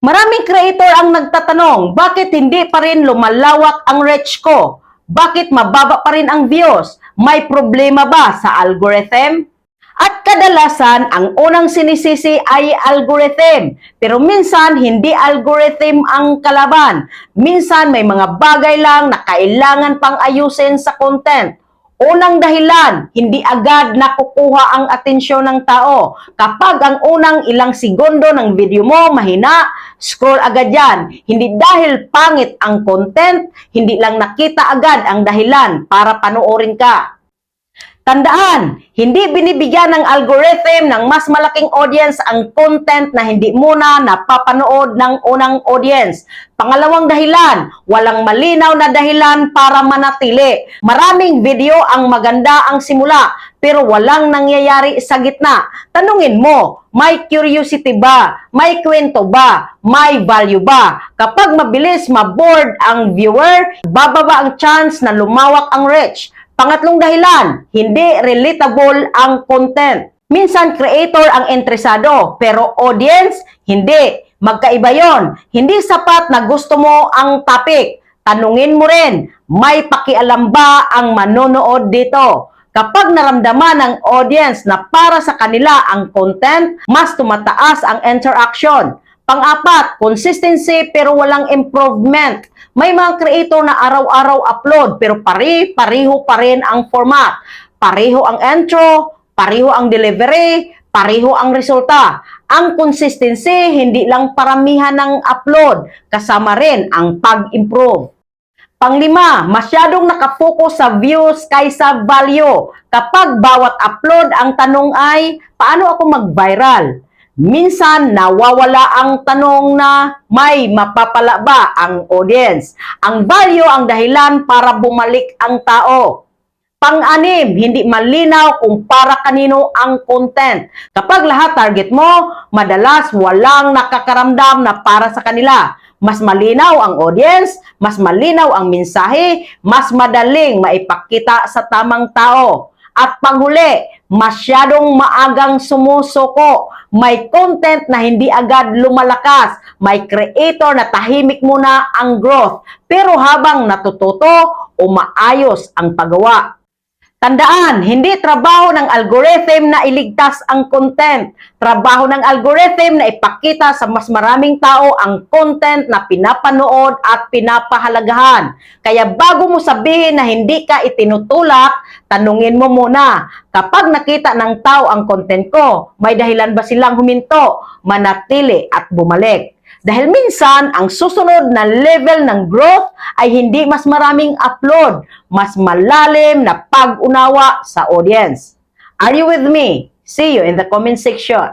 Maraming creator ang nagtatanong, bakit hindi pa rin lumalawak ang reach ko? Bakit mababa pa rin ang views? May problema ba sa algorithm? At kadalasan, ang unang sinisisi ay algorithm. Pero minsan, hindi algorithm ang kalaban. Minsan, may mga bagay lang na kailangan pang ayusin sa content. Unang dahilan, hindi agad nakukuha ang atensyon ng tao. Kapag ang unang ilang segundo ng video mo mahina, scroll agad yan. Hindi dahil pangit ang content, hindi lang nakita agad ang dahilan para panoorin ka. Tandaan, hindi binibigyan ng algorithm ng mas malaking audience ang content na hindi muna napapanood ng unang audience. Pangalawang dahilan, walang malinaw na dahilan para manatili. Maraming video ang maganda ang simula, pero walang nangyayari sa gitna. Tanungin mo, may curiosity ba? May kwento ba? May value ba? Kapag mabilis maboard ang viewer, bababa ang chance na lumawak ang reach. Pangatlong dahilan, hindi relatable ang content. Minsan creator ang interesado, pero audience, hindi. Magkaiba yon. Hindi sapat na gusto mo ang topic. Tanungin mo rin, may pakialam ba ang manonood dito? Kapag naramdaman ng audience na para sa kanila ang content, mas tumataas ang interaction. Pang-apat, consistency pero walang improvement. May mga creator na araw-araw upload pero pareho pa rin ang format. Pareho ang intro, pareho ang delivery, pareho ang resulta. Ang consistency, hindi lang paramihan ng upload, kasama rin ang pag-improve. Panglima, masyadong nakapokus sa views kaysa value. Kapag bawat upload ang tanong ay, paano ako mag-viral? Minsan, nawawala ang tanong na may mapapala ba ang audience. Ang value ang dahilan para bumalik ang tao. Pang-anim, hindi malinaw kung para kanino ang content. Kapag lahat target mo, madalas walang nakakaramdam na para sa kanila. Mas malinaw ang audience, mas malinaw ang mensahe, mas madaling maipakita sa tamang tao. At panghuli, masyadong maagang sumusuko. May content na hindi agad lumalakas. May creator na tahimik muna ang growth. Pero habang natututo, umaayos ang paggawa. Tandaan, hindi trabaho ng algorithm na iligtas ang content. Trabaho ng algorithm na ipakita sa mas maraming tao ang content na pinapanood at pinapahalagahan. Kaya bago mo sabihin na hindi ka itinutulak, tanungin mo muna, kapag nakita ng tao ang content ko, may dahilan ba silang huminto, manatili at bumalik? Dahil minsan, ang susunod na level ng growth ay hindi mas maraming upload, mas malalim na pag-unawa sa audience. Are you with me? See you in the comment section.